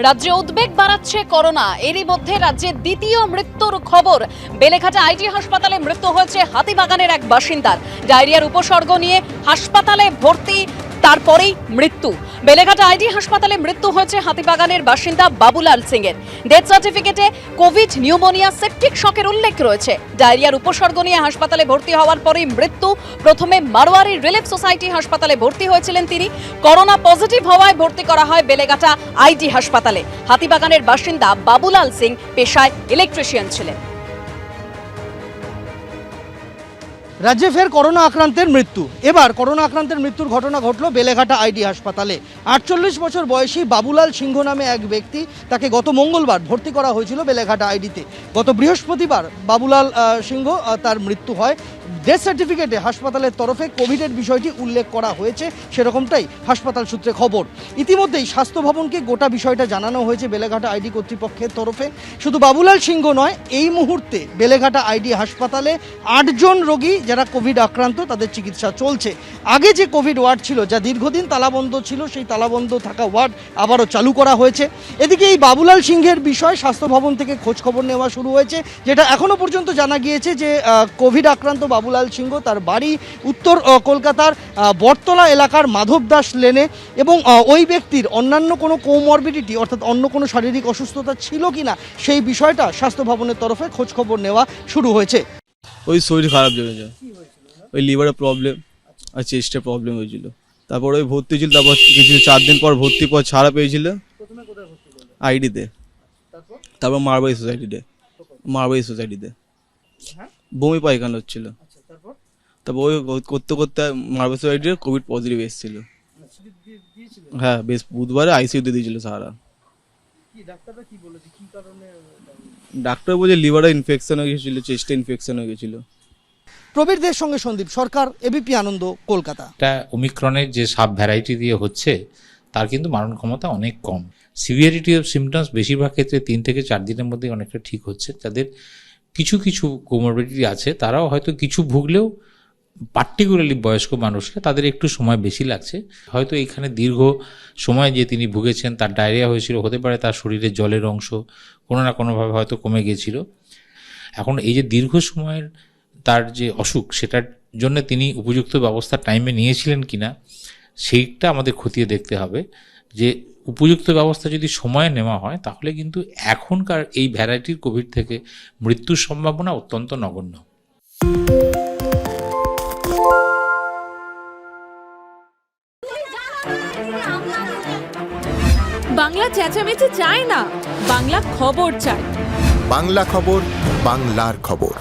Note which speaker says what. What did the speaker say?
Speaker 1: রাজ্যে উদ্বেগ বাড়াচ্ছে করোনা। এরই মধ্যে রাজ্যে দ্বিতীয় মৃত্যুর খবর। বেলেঘাটা আইটি হাসপাতালে মৃত্যু হয়েছে হাতিবাগানের এক বাসিন্দার। ডায়রিয়ার উপসর্গ নিয়ে হাসপাতালে ভর্তি, তারপরেই মৃত্যু। বেলেঘাটা আইটি হাসপাতালে মৃত্যু হয়েছে হাতিবাগানের বাসিন্দা বাবুলাল সিং এর। ডেথ সার্টিফিকেটে কোভিড, নিউমোনিয়া, সেপটিক শকের উল্লেখ রয়েছে। ডায়রিয়ার উপসর্গ নিয়ে হাসপাতালে ভর্তি হওয়ার পরেই মৃত্যু। প্রথমে মারোয়ারি রিলিফ সোসাইটি হাসপাতালে ভর্তি হয়েছিলেন তিনি। করোনা পজিটিভ হওয়ায় ভর্তি করা হয় বেলেঘাটা আইটি হাসপাতালে। হাতিবাগানের বাসিন্দা বাবুলাল সিং পেশায় ইলেকট্রিশিয়ান ছিলেন।
Speaker 2: রাজ্যে ফের করোনা আক্রান্তের মৃত্যু। এবার করোনা আক্রান্তের মৃত্যুর ঘটনা ঘটল বেলেঘাটা আইডি হাসপাতালে। 48 বছর বয়সী বাবুলাল সিংহ নামে এক ব্যক্তি, তাকে গত মঙ্গলবার ভর্তি করা হয়েছিল বেলেঘাটা আইডিতে। গত বৃহস্পতিবার বাবুলাল সিংহ তার মৃত্যু হয়। ডেথ সার্টিফিকেটে হাসপাতালের তরফে কোভিডের বিষয়টি উল্লেখ করা হয়েছে, সেরকমটাই হাসপাতাল সূত্রে খবর। ইতিমধ্যেই স্বাস্থ্য ভবনকে গোটা বিষয়টা জানানো হয়েছে বেলেঘাটা আইডি কর্তৃপক্ষের তরফে। শুধু বাবুলাল সিংহ নয়, এই মুহূর্তে বেলেঘাটা আইডি হাসপাতালে 8 জন রোগী যারা কোভিড আক্রান্ত, তাদের চিকিৎসা চলছে। আগে যে কোভিড ওয়ার্ড ছিল, যা দীর্ঘদিন তালাবন্ধ ছিল, সেই তালাবন্ধ থাকা ওয়ার্ড আবারও চালু করা হয়েছে। এদিকে এই বাবুলাল সিংহের বিষয় স্বাস্থ্য ভবন থেকে খোঁজ খবর নেওয়া শুরু হয়েছে, যেটা এখনো পর্যন্ত জানা গিয়েছে যে কোভিড আক্রান্ত বাবুলাল সিংহ, তার বাড়ি উত্তর কলকাতার বটতলা এলাকার মাধব দাস লেনে, এবং ওই ব্যক্তির অন্যান্য কোনো কোমরবিডিটি অর্থাৎ অন্য কোনো শারীরিক অসুস্থতা ছিল কিনা সেই বিষয়টা স্বাস্থ্য ভবনের তরফে খোঁজ খবর নেওয়া শুরু হয়েছে।
Speaker 3: ওই শরীর খারাপ জমেছে, ওই লিভারের প্রবলেম আর চেস্টের প্রবলেম হয়েছিল। তারপর ওই ভর্তি ছিল, তারপর কিছু 4 দিন পর ভর্তি পর ছাড়া পেয়েছিল আইডিতে, তারপর মারবাড়ি সোসাইটিতে বমি পায়খানা হচ্ছিল। তারপর ওই করতে করতে মারবাড়ি সোসাইটির কোভিড পজিটিভ এসেছিল। হ্যাঁ, বেশ বুধবারে আইসিইউতে দিয়েছিল সারা। ডাক্তার বলছে লিভারে ইনফেকশন হয়ে গেছিল, চেস্টে ইনফেকশন হয়ে গেছিল।
Speaker 2: প্রবীরদের সঙ্গে সন্দীপ সরকার, এবিপি আনন্দ, কলকাতা।
Speaker 4: এটা ওমিক্রনের যে সাব ভ্যারাইটি দিয়ে হচ্ছে, তার কিন্তু মারণ ক্ষমতা অনেক কম। সিভিয়ারিটি অফ সিমটমস বেশিরভাগ ক্ষেত্রে 3 থেকে 4 দিনের মধ্যে অনেকটা ঠিক হচ্ছে। যাদের কিছু কিছু কোমরবিডিটি আছে, তারাও হয়তো কিছু ভুগলেও, পার্টিকুলারলি বয়স্ক মানুষরা, তাদের একটু সময় বেশি লাগছে। হয়তো এইখানে দীর্ঘ সময় যে তিনি ভুগেছেন, তার ডায়রিয়া হয়েছিল, হতে পারে তার শরীরে জলের অংশ কোনো না কোনোভাবে হয়তো কমে গিয়েছিল। এখন এই যে দীর্ঘ সময়ের তার যে অসুখ, সেটার জন্য তিনি উপযুক্ত ব্যবস্থা টাইমে নিয়েছিলেন কিনা, সেইটা আমাদের খতিয়ে দেখতে হবে। যে উপযুক্ত ব্যবস্থা যদি সময়ে নেওয়া হয়, তাহলে কিন্তু এখনকার এই ভ্যারাইটির কোভিড থেকে মৃত্যুর সম্ভাবনা অত্যন্ত নগণ্য।
Speaker 5: বাংলা চেঁচামেচি চায় না, বাংলা খবর চায়।
Speaker 6: বাংলা খবর, বাংলার খবর।